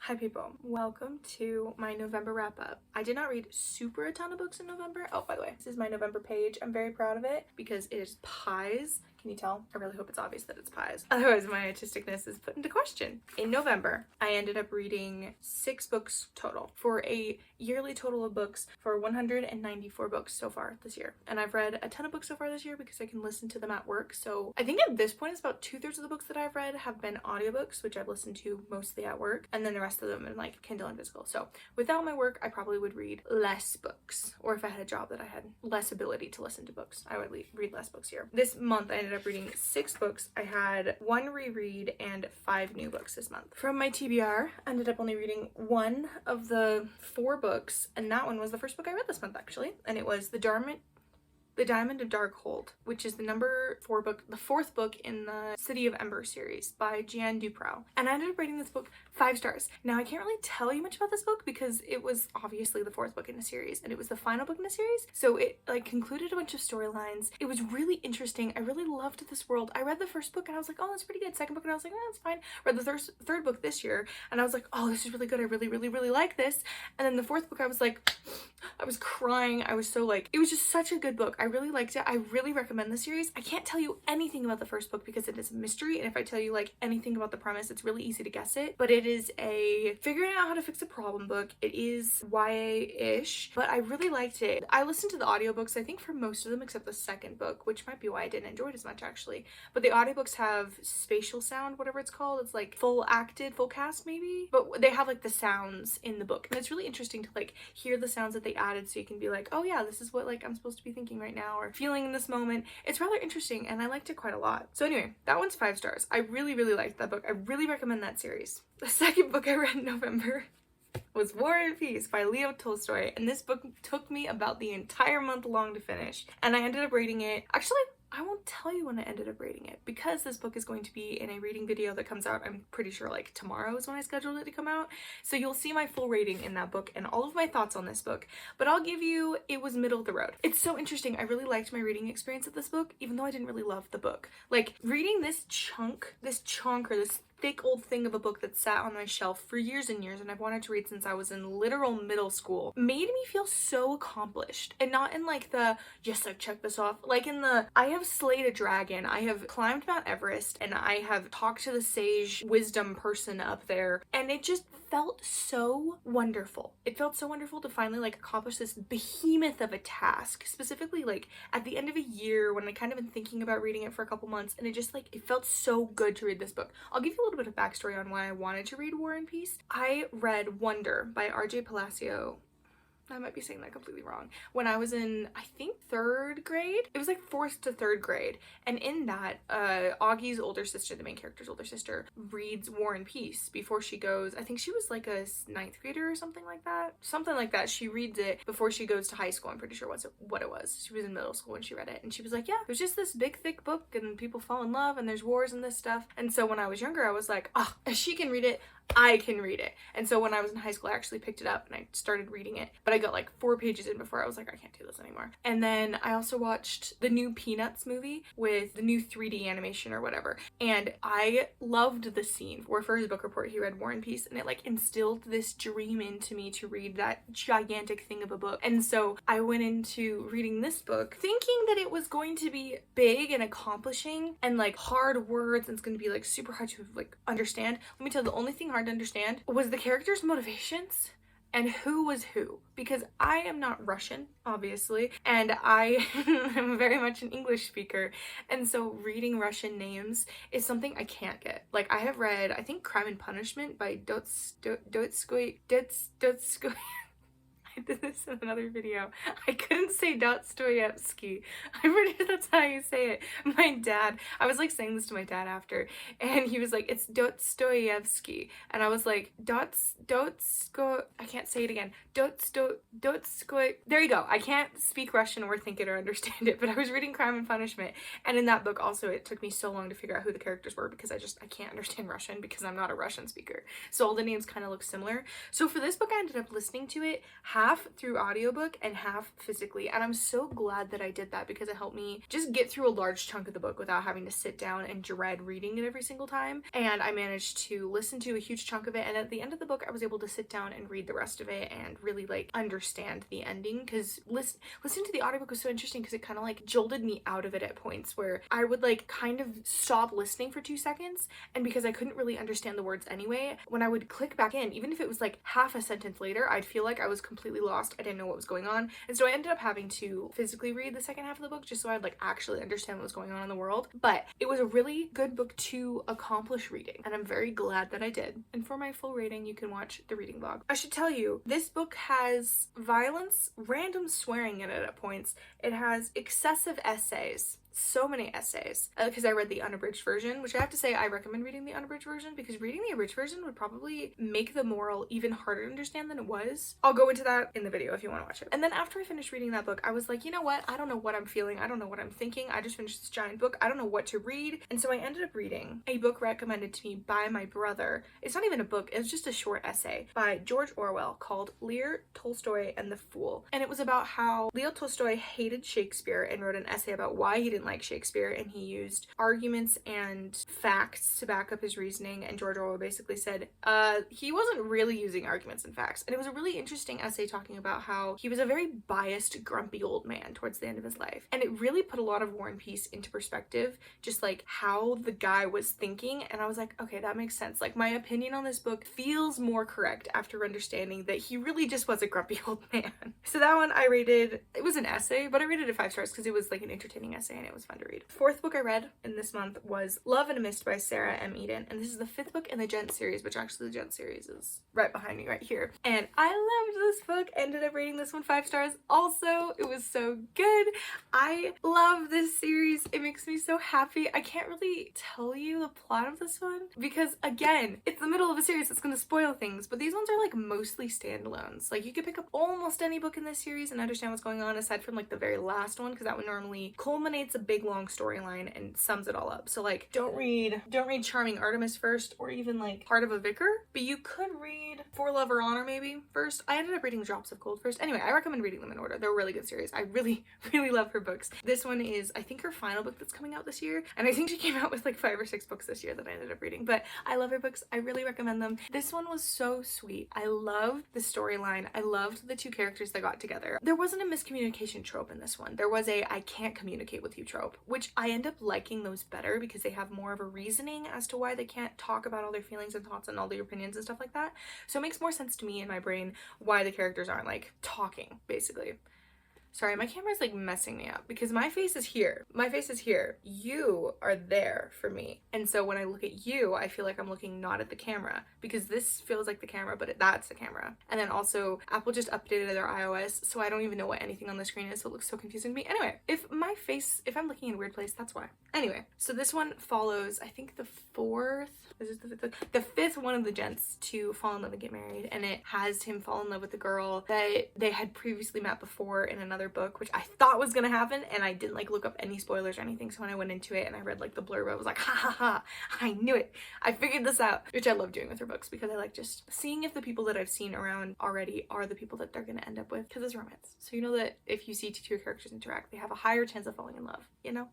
Hi people, welcome to my November wrap up. I did not read a ton of books in November. Oh, by the way, this is my November page. I'm very proud of it because it is pies. Can you tell? I really hope it's obvious that it's pies. Otherwise, my artisticness is put into question. In November, I ended up reading 6 books total for a yearly total of books for 194 books so far this year. And I've read a ton of books so far this year because I can listen to them at work. So I think at this point, it's about 2/3 of the books that I've read have been audiobooks, which I've listened to mostly at work. And then the rest of them in like Kindle and physical. So without my work, I probably would read less books. Or if I had a job that I had less ability to listen to books, I would read less books here. This month, I ended up reading 6 books. I had 1 reread and 5 new books this month. From my TBR, I ended up only reading 1 of the 4 books, and that one was the first book I read this month actually, and it was The Diamond of Darkhold, which is the number 4 book, the 4th book in the City of Ember series by Jan Duprow. And I ended up rating this book 5 stars. Now, I can't really tell you much about this book because it was obviously the 4th book in the series and it was the final book in the series. So it like concluded a bunch of storylines. It was really interesting. I really loved this world. I read the first book and I was like, oh, that's pretty good. Second book and I was like, oh, that's fine. Read the third book this year and I was like, oh, this is really good. I really like this. And then the 4th book, I was like, I was crying. I was so like, it was just such a good book. I really liked it. I really recommend the series. I can't tell you anything about the first book because it is a mystery, and if I tell you like anything about the premise, it's really easy to guess it. But it is a figuring out how to fix a problem book. It is YA-ish, but I really liked it. I listened to the audiobooks, I think, for most of them except the second book, which might be why I didn't enjoy it as much actually. But the audiobooks have spatial sound, whatever it's called. It's like full cast maybe, but they have like the sounds in the book, and it's really interesting to like hear the sounds that they added so you can be like, oh yeah, this is what like I'm supposed to be thinking right now or feeling in this moment. It's rather interesting and I liked it quite a lot. So anyway, that one's 5 stars. I really liked that book. I really recommend that series. The second book I read in November was War and Peace by Leo Tolstoy, and this book took me about the entire month long to finish, and I ended up rating it, actually I won't tell you when I ended up rating it because this book is going to be in a reading video that comes out, I'm pretty sure like tomorrow is when I scheduled it to come out. So you'll see my full rating in that book and all of my thoughts on this book. But I'll give you, it was middle of the road. It's so interesting. I really liked my reading experience of this book, even though I didn't really love the book. Like reading this chunk or this thick old thing of a book that sat on my shelf for years and years and I've wanted to read since I was in literal middle school made me feel so accomplished, and not in like the yes I've checked this off, like in the I have slayed a dragon, I have climbed Mount Everest, and I have talked to the sage wisdom person up there, and it just felt so wonderful. It felt so wonderful to finally like accomplish this behemoth of a task, specifically like at the end of a year when I kind of been thinking about reading it for a couple months, and it just like it felt so good to read this book. I'll give you a little bit of backstory on why I wanted to read War and Peace. I read Wonder by R.J. Palacio. I might be saying that completely wrong. When I was in, I think 3rd grade? It was like 4th to 3rd grade. And in that, Augie's older sister, the main character's older sister, reads War and Peace before she goes, I think she was like a 9th grader or something like that. Something like that. She reads it before she goes to high school. I'm pretty sure what it was. She was in middle school when she read it. And she was like, yeah, there's just this big thick book and people fall in love and there's wars and this stuff. And so when I was younger, I was like, oh, if she can read it, I can read it. And so when I was in high school, I actually picked it up and I started reading it, but I got like 4 pages in before I was like, I can't do this anymore. And then I also watched the new Peanuts movie with the new 3D animation or whatever, and I loved the scene where for his book report he read War and Peace, and it like instilled this dream into me to read that gigantic thing of a book. And so I went into reading this book thinking that it was going to be big and accomplishing and like hard words and it's going to be like super hard to like understand. Let me tell you, the only thing hard to understand was the characters' motivations and who was who, because I am not Russian, obviously, and I am very much an English speaker, and so reading Russian names is something I can't get. Like, I have read, I think, Crime and Punishment by Dostoevsky. I did this in another video. I couldn't say Dostoevsky. I'm pretty sure that's how you say it. My dad, I was like saying this to my dad after, and he was like, it's Dostoevsky. And I was like, I can't say it again. There you go. I can't speak Russian or think it or understand it, but I was reading Crime and Punishment. And in that book also, it took me so long to figure out who the characters were because I can't understand Russian because I'm not a Russian speaker. So all the names kind of look similar. So for this book, I ended up listening to it half through audiobook and half physically. And I'm so glad that I did that because it helped me just get through a large chunk of the book without having to sit down and dread reading it every single time. And I managed to listen to a huge chunk of it, and at the end of the book I was able to sit down and read the rest of it and really like understand the ending, because listening to the audiobook was so interesting because it kind of like jolted me out of it at points where I would like kind of stop listening for 2 seconds, and because I couldn't really understand the words anyway, when I would click back in, even if it was like half a sentence later, I'd feel like I was completely lost. I didn't know what was going on, and so I ended up having to physically read the second half of the book just so I'd like actually understand what was going on in the world. But it was a really good book to accomplish reading, and I'm very glad that I did. And for my full rating, you can watch the reading vlog. I should tell you, this book has violence, random swearing in it at points. It has excessive essays. So many essays, because I read the unabridged version, which I have to say I recommend reading the unabridged version, because reading the abridged version would probably make the moral even harder to understand than it was. I'll go into that in the video if you want to watch it. And then after I finished reading that book, I was like, you know what, I don't know what I'm feeling, I don't know what I'm thinking, I just finished this giant book, I don't know what to read. And so I ended up reading a book recommended to me by my brother. It's not even a book, it's just a short essay by George Orwell called Lear Tolstoy and the Fool. And it was about how Leo Tolstoy hated Shakespeare and wrote an essay about why he didn't like Shakespeare, and he used arguments and facts to back up his reasoning. And George Orwell basically said he wasn't really using arguments and facts. And it was a really interesting essay talking about how he was a very biased, grumpy old man towards the end of his life, and it really put a lot of War and Peace into perspective, just like how the guy was thinking. And I was like, okay, that makes sense. Like, my opinion on this book feels more correct after understanding that he really just was a grumpy old man. So that one I rated, it was an essay, but I rated it 5 stars because it was like an entertaining essay and it was fun to read. 4th book I read in this month was Love in a Mist by Sarah M. Eden, and this is the 5th book in the Gent series, which actually the Gent series is right behind me right here. And I loved this book, ended up rating this one 5 stars also. It was so good. I love this series. It makes me so happy. I can't really tell you the plot of this one because, again, it's the middle of a series that's going to spoil things, but these ones are like mostly standalones. Like, you could pick up almost any book in this series and understand what's going on, aside from like the very last one, because that one normally culminates a big long storyline and sums it all up. So like, don't read Charming Artemis first, or even like Heart of a Vicar, but you could read For Love or Honor maybe first. I ended up reading Drops of Gold first. Anyway, I recommend reading them in order. They're a really good series. I really love her books. This one is, I think, her final book that's coming out this year, and I think she came out with like 5 or 6 books this year that I ended up reading, but I love her books. I really recommend them. This one was so sweet. I loved the storyline. I loved the 2 characters that got together. There wasn't a miscommunication trope in this one. There was a I can't communicate with you trope, which I end up liking those better because they have more of a reasoning as to why they can't talk about all their feelings and thoughts and all their opinions and stuff like that. So it makes more sense to me in my brain why the characters aren't like talking, basically. Sorry, my camera's like messing me up because my face is here. My face is here. You are there for me. And so when I look at you, I feel like I'm looking not at the camera, because this feels like the camera, but that's the camera. And then also Apple just updated their iOS, so I don't even know what anything on the screen is, so it looks so confusing to me. Anyway, if I'm looking in a weird place, that's why. Anyway, so this one follows, I think the 5th one of the gents to fall in love and get married, and it has him fall in love with the girl that they had previously met before in another book, which I thought was gonna happen, and I didn't like look up any spoilers or anything. So when I went into it and I read like the blurb, I was like, ha ha ha, I knew it, I figured this out, which I love doing with her books because I like just seeing if the people that I've seen around already are the people that they're gonna end up with, because it's romance. So you know that if you see 2 characters interact, they have a higher chance of falling in love, you know,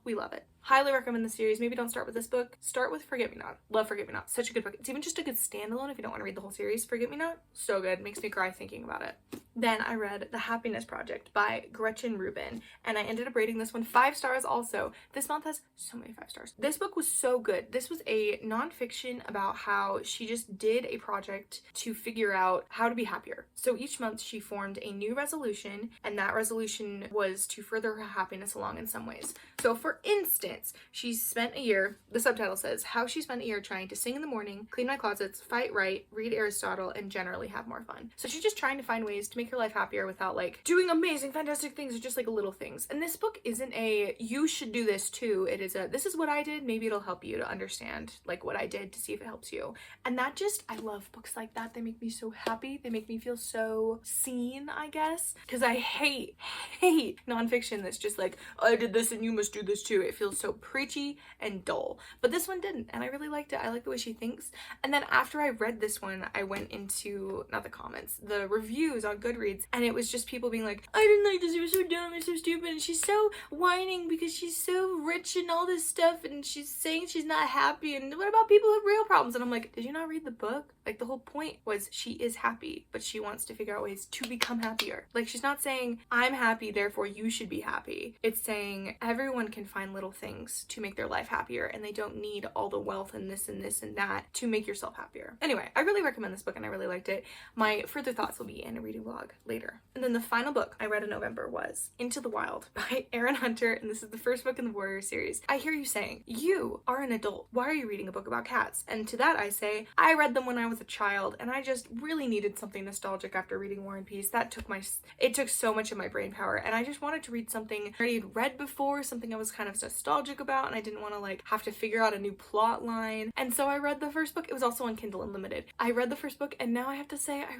we love it. Highly recommend the series. Maybe don't start with this book. Start with Forget Me Not. Love Forget Me Not. Such a good book. It's even just a good standalone if you don't want to read the whole series. Forget Me Not, so good. Makes me cry thinking about it. Then I read The Happiness Project by Gretchen Rubin, and I ended up rating this one 5 stars also. This month has so many 5 stars. This book was so good. This was a nonfiction about how she just did a project to figure out how to be happier. So each month she formed a new resolution, and that resolution was to further her happiness along in some ways. So for instance, she spent a year, the subtitle says, how she spent a year trying to sing in the morning, clean my closets, fight right, read Aristotle, and generally have more fun. So she's just trying to find ways to make her life happier without like doing amazing, fantastic things, or just like little things. And this book isn't a, you should do this too. It is a, this is what I did, maybe it'll help you to understand like what I did to see if it helps you. And that just, I love books like that. They make me so happy. They make me feel so seen, I guess. Because I hate nonfiction that's just like, I did this and you must do this too. It feels so preachy and dull. But this one didn't, and I really liked it. I like the way she thinks. And then after I read this one, I went into, not the comments, the reviews on Goodreads, and it was just people being like, I didn't like this, it was so dumb, it's so stupid, and she's so whining because she's so rich and all this stuff, and she's saying she's not happy, and what about people with real problems? And I'm like, did you not read the book? Like, the whole point was she is happy, but she wants to figure out ways to become happier. Like, she's not saying, I'm happy, therefore you should be happy. It's saying everyone can find little things to make their life happier, and they don't need all the wealth and this and this and that to make yourself happier. Anyway, I really recommend this book, and I really liked it. My further thoughts will be in a reading vlog later. And then the final book I read in November was Into the Wild by Erin Hunter, and this is the first book in the Warrior series. I hear you saying, you are an adult. Why are you reading a book about cats? And to that I say, I read them when I was a child, and I just really needed something nostalgic after reading War and Peace. It took so much of my brain power, and I just wanted to read something I already had read before, something I was kind of nostalgic about, and I didn't want to like have to figure out a new plot line. And so I read the first book. It was also on Kindle Unlimited. I read the first book, and now I have to say I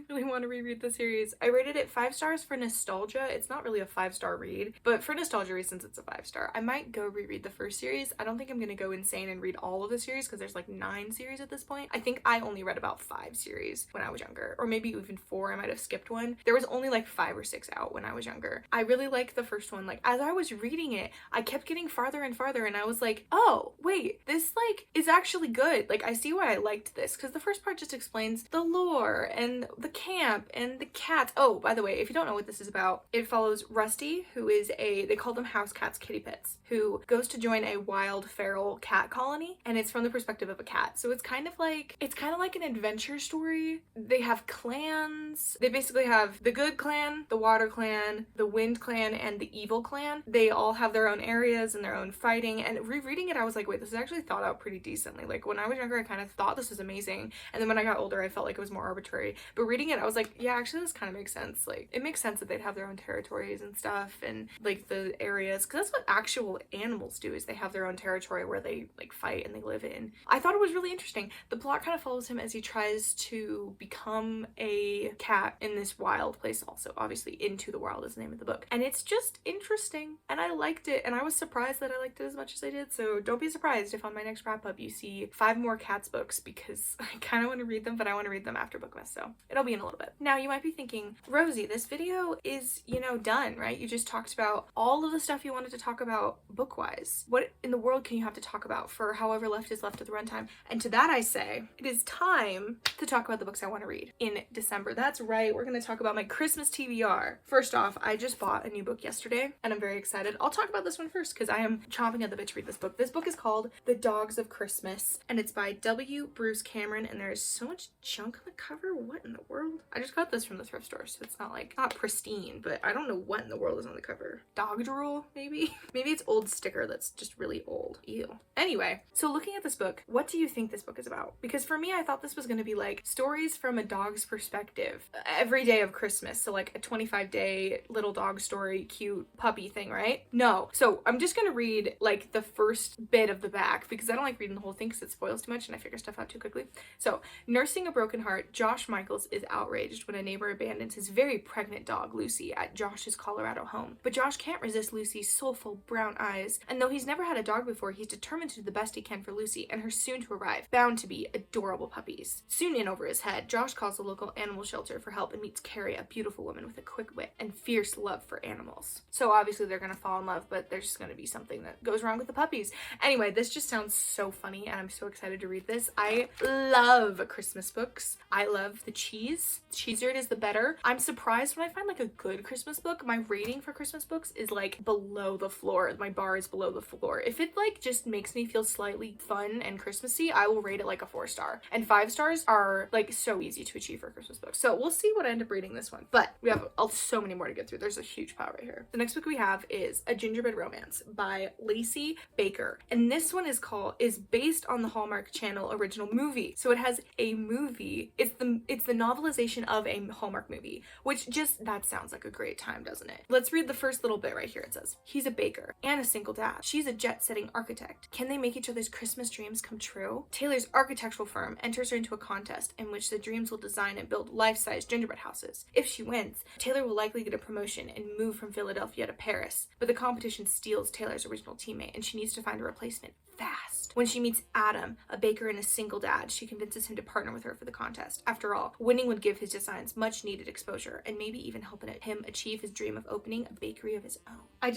really want to reread the series. I rated it 5 stars for nostalgia. It's not really a 5-star read, but for nostalgia reasons it's a 5-star. I might go reread the first series. I don't think I'm gonna go insane and read all of the series because there's like 9 series at this point. I think I only read about 5 series when I was younger, or maybe even 4. I might have skipped one. There was only like 5 or 6 out when I was younger. I really liked the first one. Like, as I was reading it, I kept getting farther and farther, and I was like, oh wait, this like is actually good. Like, I see why I liked this, because the first part just explains the lore and the camp and the cats. Oh, by the way, if you don't know what this is about, it follows Rusty, who is they call them house cats, kitty pets, who goes to join a wild feral cat colony, and it's from the perspective of a cat. So it's kind of like an adventure story. They have clans. They basically have the good clan, the water clan, the wind clan, and the evil clan. They all have their own areas and their own fighting, and rereading it I was like, wait, this is actually thought out pretty decently. Like, when I was younger I kind of thought this was amazing, and then when I got older I felt like it was more arbitrary, but reading it I was like, yeah, actually this kind of makes sense. Like, it makes sense that they'd have their own territories and stuff, and like the areas, because that's what actual animals do, is they have their own territory where they like fight and they live in. I thought it was really interesting. The plot kind of follows him as he tries to become a cat in this wild place. Also, obviously Into the Wild is the name of the book, and it's just interesting, and I liked it, and I was surprised that I liked it as much as I did. So don't be surprised if on my next wrap up you see 5 more cats books, because I kind of want to read them, but I want to read them after bookmas, so it'll be in a little bit. Now you might be thinking, Rosie, this video is, you know, done, right? You just talked about all of the stuff you wanted to talk about book-wise. What in the world can you have to talk about for however left is left of the runtime? And to that I say, it is time to talk about the books I want to read in December. That's right, we're going to talk about my Christmas TBR. First off, I just bought a new book yesterday, and I'm very excited. I'll talk about this one first because I am chomping at the bit to read this book. This book is called The Dogs of Christmas, and it's by W. Bruce Cameron, and there's so much junk on the cover. What in the world? I just got this from the thrift store, so it's not like, not pristine, but I don't know what in the world is on the cover. Dog drool, maybe? Maybe it's old sticker that's just really old. Ew. Anyway, so looking at this book, what do you think this book is about? Because for me, I thought this was going to be like stories from a dog's perspective every day of Christmas. So like a 25-day little dog story, cute puppy thing, right? No. So I'm just going to read like the first bit of the back because I don't like reading the whole thing because it spoils too much and I figure stuff out too quickly. So, nursing a broken heart, Josh Michaels is outraged when a neighbor abandons his very pregnant dog, Lucy, at Josh's Colorado home. But Josh can't resist Lucy's soulful brown eyes, and though he's never had a dog before, he's determined to do the best he can for Lucy and her soon-to-arrive, bound-to-be adorable puppies. Soon in over his head, Josh calls the local animal shelter for help and meets Carrie, a beautiful woman with a quick wit and fierce love for animals. So obviously they're gonna fall in love, but there's just gonna be something that goes wrong with the puppies. Anyway, this just sounds so funny, and I'm so excited to read this. I love Christmas books. I love the cheese. The cheesier it is, the better. I'm surprised when I find like a good Christmas book. My rating for Christmas books is like below the floor. My bar is below the floor. If it like just makes me feel slightly fun and Christmassy, I will rate it like a 4 star. And 5 stars are like so easy to achieve for Christmas books. So we'll see what I end up reading this one. But we have so many more to get through. There's a huge pile right here. The next book we have is A Gingerbread Romance by Lacey Baker. And this one is based on the Hallmark Channel original movie. So it has a movie. It's the novelization of a Hallmark movie, which just, that sounds like a great time, doesn't it? Let's read the first little bit right here. It says, he's a baker and a single dad. She's a jet-setting architect. Can they make each other's Christmas dreams come true? Taylor's architectural firm enters her into a contest in which the dreams will design and build life-size gingerbread houses. If she wins, Taylor will likely get a promotion and move from Philadelphia to Paris. But the competition steals Taylor's original teammate, and she needs to find a replacement fast. When she meets Adam, a baker and a single dad, she convinces him to partner with her for the contest. After all, winning would give his designs much needed exposure and maybe even help him achieve his dream of opening a bakery of his own. I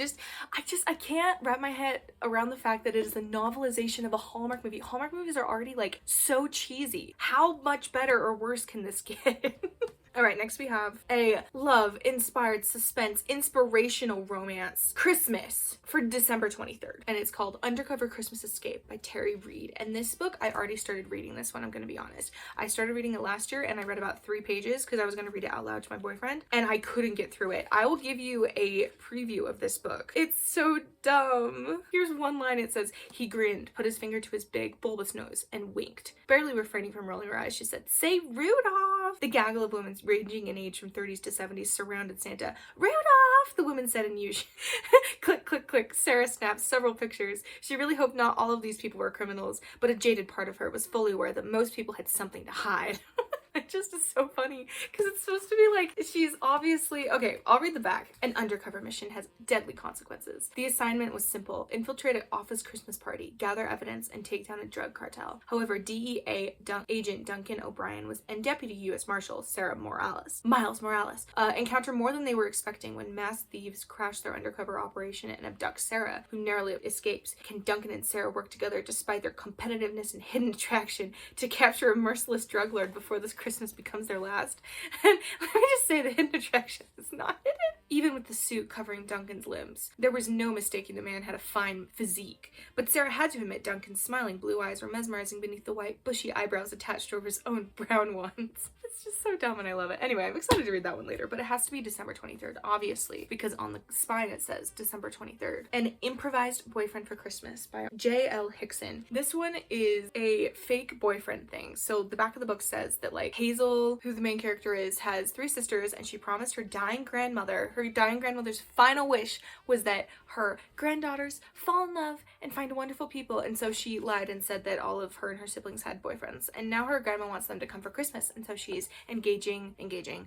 can't wrap my head around the fact that it is the novelization of a Hallmark movie. Hallmark movies are already like so cheesy. How much better or worse can this get? All right, next we have a love-inspired suspense inspirational romance, Christmas, for December 23rd. And it's called Undercover Christmas Escape by Terry Reid. And this book, I already started reading this one, I'm gonna be honest. I started reading it last year and I read about 3 pages because I was gonna read it out loud to my boyfriend and I couldn't get through it. I will give you a preview of this book. It's so dumb. Here's one line, it says, "He grinned, put his finger to his big, bulbous nose, and winked. Barely refraining from rolling her eyes, she said, 'Say Rudolph!' The gaggle of women ranging in age from 30s to 70s surrounded Santa. 'Rudolph!' the women said in use. Click, click, click. Sarah snapped several pictures. She really hoped not all of these people were criminals, but a jaded part of her was fully aware that most people had something to hide." It just is so funny because it's supposed to be like she's obviously okay. I'll read the back. "An undercover mission has deadly consequences. The assignment was simple: infiltrate an office Christmas party, gather evidence, and take down a drug cartel. However, DEA agent Duncan O'Brien and Deputy U.S. Marshal Miles Morales encounter more than they were expecting when masked thieves crash their undercover operation and abduct Sarah, who narrowly escapes. Can Duncan and Sarah work together despite their competitiveness and hidden attraction to capture a merciless drug lord before this Christmas becomes their last?" And let me just say, the hidden attraction is not hidden. Even with the suit covering Duncan's limbs, there was no mistaking the man had a fine physique. But Sarah had to admit Duncan's smiling blue eyes were mesmerizing beneath the white, bushy eyebrows attached over his own brown ones. It's just so dumb and I love it. Anyway, I'm excited to read that one later, but it has to be December 23rd, obviously, because on the spine it says December 23rd. An Improvised Boyfriend for Christmas by J.L. Hickson. This one is a fake boyfriend thing. So the back of the book says that like Hazel, who the main character is, has 3 sisters and she promised her dying grandmother's final wish was that her granddaughters fall in love and find wonderful people. And so she lied and said that all of her and her siblings had boyfriends. And now her grandma wants them to come for Christmas. And so she's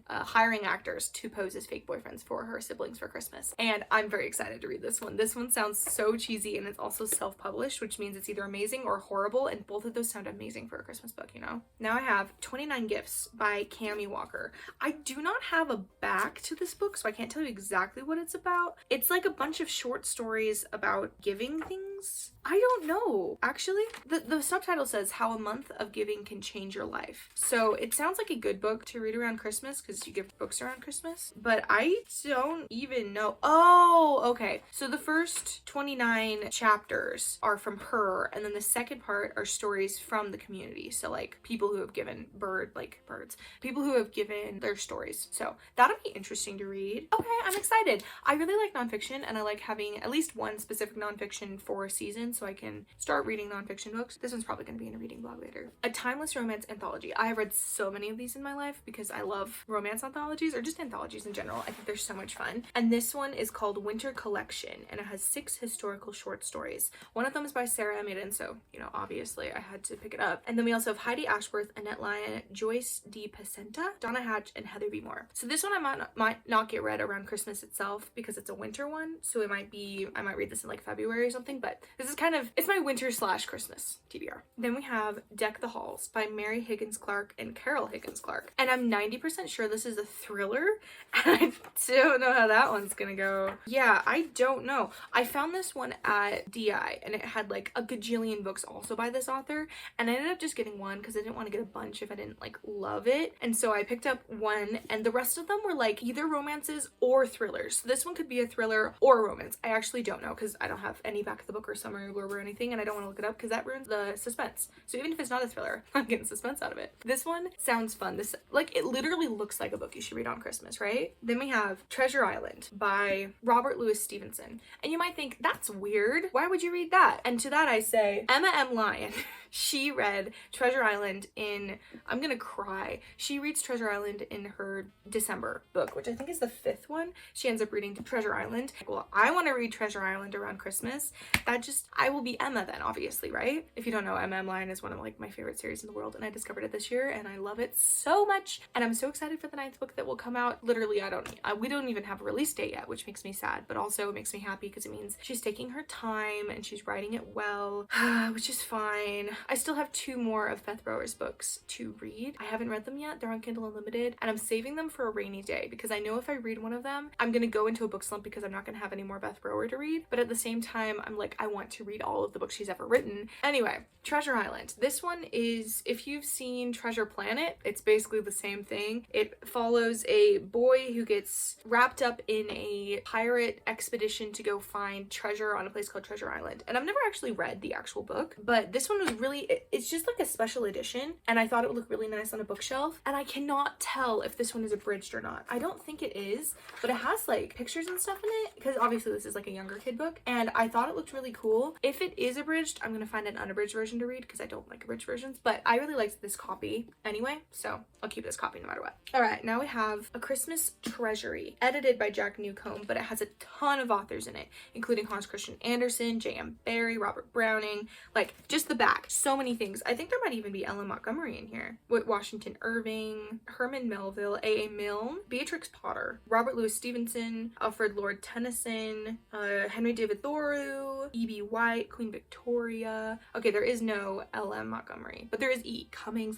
hiring actors to pose as fake boyfriends for her siblings for Christmas. And I'm very excited to read this one. This one sounds so cheesy and it's also self-published, which means it's either amazing or horrible. And both of those sound amazing for a Christmas book, you know? Now I have 29 Gifts by Cami Walker. I do not have a back to this book, so I can't tell you exactly what it's about. It's like a bunch of short stories about giving things. I don't know. Actually, the subtitle says How a Month of Giving Can Change Your Life. So it sounds like a good book to read around Christmas because you give books around Christmas, but I don't even know. Oh, okay. So the first 29 chapters are from her, and then the second part are stories from the community. So like people who have given people who have given their stories. So that'll be interesting to read. Okay, I'm excited. I really like nonfiction and I like having at least one specific nonfiction for a season so I can start reading nonfiction books. This one's probably going to be in a reading blog later. A Timeless Romance Anthology. I have read so many of these in my life because I love romance anthologies or just anthologies in general. I think they're so much fun. And this one is called Winter Collection and it has 6 historical short stories. One of them is by Sarah Eden, so, you know, obviously I had to pick it up. And then we also have Heidi Ashworth, Annette Lyon, Joyce D. Pacenta, Donna Hatch, and Heather B. Moore. So this one I might not get read around Christmas itself because it's a winter one. So I might read this in like February or something, but this is kind of, it's my winter / Christmas TBR. Then we have Deck the Halls by Mary Higgins Clark and Carol Higgins Clark. And I'm 90% sure this is a thriller. And I don't know how that one's gonna go. Yeah, I don't know. I found this one at DI and it had like a gajillion books also by this author. And I ended up just getting one because I didn't want to get a bunch if I didn't like love it. And so I picked up one and the rest of them were like either romances or thrillers. So this one could be a thriller or a romance. I actually don't know because I don't have any back of the book or summary blurb or anything and I don't want to look it up because that ruins the suspense. So even if it's not a thriller, I'm getting suspense out of it. This one sounds fun. This, like, it literally looks like a book you should read on Christmas, right? Then we have Treasure Island by Robert Louis Stevenson. And you might think, that's weird. Why would you read that? And to that I say, Emma M. Lyon. She read Treasure Island in, I'm gonna cry. She reads Treasure Island in her December book, which I think is the 5th one. She ends up reading Treasure Island. Well, I want to read Treasure Island around Christmas. I will be Emma then, obviously, right? If you don't know, Emma Line is one of like my favorite series in the world, and I discovered it this year and I love it so much. And I'm so excited for the 9th book that will come out. Literally, we don't even have a release date yet, which makes me sad, but also it makes me happy because it means she's taking her time and she's writing it well, which is fine. I still have 2 more of Beth Brower's books to read. I haven't read them yet. They're on Kindle Unlimited, and I'm saving them for a rainy day because I know if I read one of them, I'm gonna go into a book slump because I'm not gonna have any more Beth Brower to read. But at the same time, I'm like, I want to read all of the books she's ever written. Anyway, Treasure Island. This one is, if you've seen Treasure Planet, it's basically the same thing. It follows a boy who gets wrapped up in a pirate expedition to go find treasure on a place called Treasure Island. And I've never actually read the actual book, but this one was really, it's just like a special edition, and I thought it would look really nice on a bookshelf. And I cannot tell if this one is abridged or not. I don't think it is, but it has like pictures and stuff in it, because obviously this is like a younger kid book, and I thought it looked really cool. If it is abridged, I'm gonna find an unabridged version to read because I don't like abridged versions, but I really liked this copy anyway, so I'll keep this copy no matter what. All right, now we have A Christmas Treasury, edited by Jack Newcomb, but it has a ton of authors in it, including Hans Christian Andersen, J.M. Barrie, Robert Browning, like just the back, so many things. I think there might even be Ellen Montgomery in here, with Washington Irving, Herman Melville, A.A. Milne, Beatrix Potter, Robert Louis Stevenson, Alfred Lord Tennyson, Henry David Thoreau, E.B. White, Queen Victoria. Okay, there is no L.M. Montgomery, but there is E. Cummings.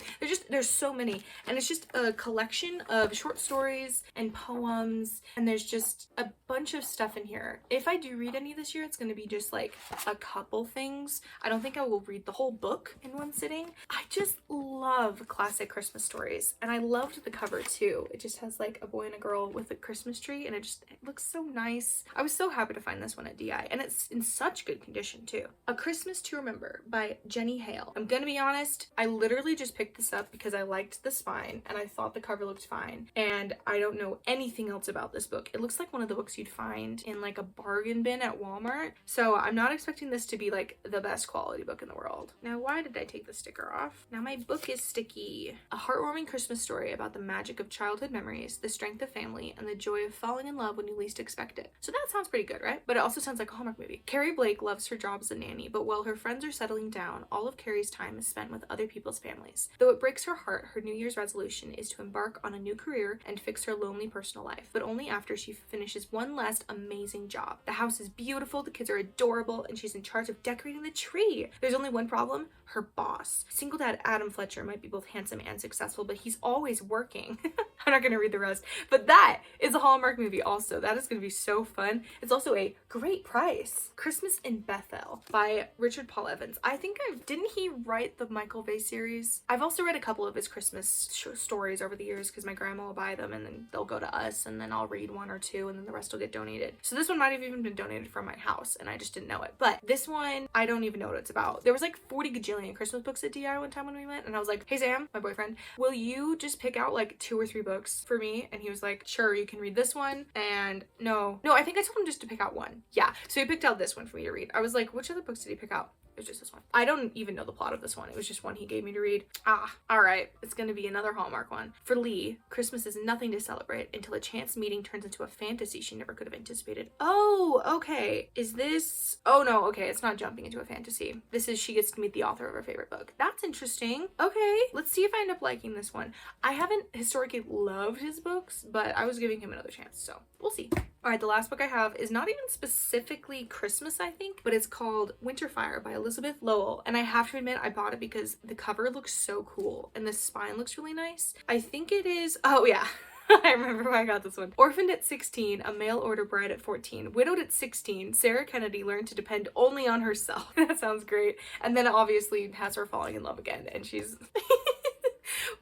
There's so many, and it's just a collection of short stories and poems, and there's just a bunch of stuff in here. If I do read any this year, it's going to be just like a couple things. I don't think I will read the whole book in one sitting. I just love classic Christmas stories, and I loved the cover too. It just has like a boy and a girl with a Christmas tree, and it looks so nice. I was so happy to find this one at DI, and it's in such good condition too. A Christmas to Remember by Jenny Hale. I'm gonna be honest, I literally just picked this up because I liked the spine and I thought the cover looked fine, and I don't know anything else about this book. It looks like one of the books you'd find in like a bargain bin at Walmart, so I'm not expecting this to be like the best quality book in the world. Now, why did I take the sticker off? Now my book is sticky. A heartwarming Christmas story about the magic of childhood memories, the strength of family, and the joy of falling in love when you least expect it. So that sounds pretty good, right? But it also sounds like a Hallmark movie. Carrie Blake loves her job as a nanny, but while her friends are settling down, all of Carrie's time is spent with other people's families. Though it breaks her heart, her New Year's resolution is to embark on a new career and fix her lonely personal life, but only after she finishes one last amazing job. The house is beautiful, the kids are adorable, and she's in charge of decorating the tree. There's only one problem: her boss. Single dad Adam Fletcher might be both handsome and successful, but he's always working. I'm not gonna read the rest, but that is a Hallmark movie also. That is gonna be so fun. It's also a great price. Christmas in Bethel by Richard Paul Evans. I think didn't he write the Michael Vey series? I've also read a couple of his Christmas stories over the years because my grandma will buy them and then they'll go to us, and then I'll read 1 or 2 and then the rest will get donated. So this one might have even been donated from my house and I just didn't know it. But this one, I don't even know what it's about. There was like 40 gajillion Christmas books at DI one time when we went, and I was like, hey Sam, my boyfriend, will you just pick out like 2 or 3 books for me? And he was like, sure, you can read this one. And no, I think I told him just to pick out one. Yeah, so he picked out this one for me to read. I was like, which other books did he pick out? It was just this one. I don't even know the plot of this one. It was just one he gave me to read. All right. It's gonna be another Hallmark one. For Lee, Christmas is nothing to celebrate until a chance meeting turns into a fantasy she never could have anticipated. Oh, okay. Is this... Oh no, okay. It's not jumping into a fantasy. This is she gets to meet the author of her favorite book. That's interesting. Okay. Let's see if I end up liking this one. I haven't historically loved his books, but I was giving him another chance, so we'll see. All right, the last book I have is not even specifically Christmas, I think, but it's called Winterfire by Elizabeth Lowell. And I have to admit, I bought it because the cover looks so cool and the spine looks really nice. I think it is, oh yeah. I remember why I got this one. Orphaned at 16, a mail order bride at 14, widowed at 16, Sarah Kennedy learned to depend only on herself. That sounds great. And then it obviously has her falling in love again, and she's...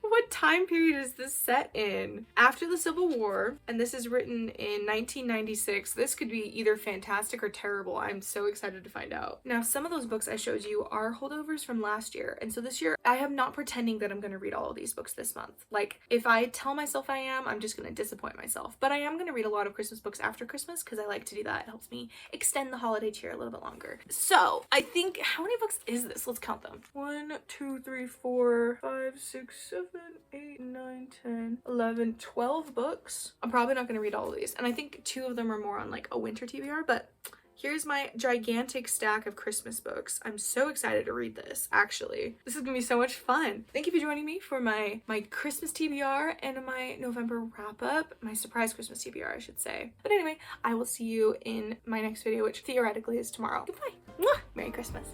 What time period is this set in? After the Civil War, and this is written in 1996. This could be either fantastic or terrible. I'm so excited to find out. Now, some of those books I showed you are holdovers from last year, and so this year I am not pretending that I'm going to read all of these books this month. Like, if I tell myself I am, I'm just going to disappoint myself. But I am going to read a lot of Christmas books after Christmas because I like to do that. It helps me extend the holiday cheer a little bit longer. So, I think, how many books is this? Let's count them. 1, 2, 3, 4, 5, 6, 7, 8, 9, 10, 11, 12 books. I'm probably not going to read all of these. And I think 2 of them are more on like a winter TBR, but here's my gigantic stack of Christmas books. I'm so excited to read this, actually. This is gonna be so much fun. Thank you for joining me for my Christmas TBR and my November wrap-up. My surprise Christmas TBR, I should say. But anyway, I will see you in my next video, which theoretically is tomorrow. Goodbye. Mwah! Merry Christmas.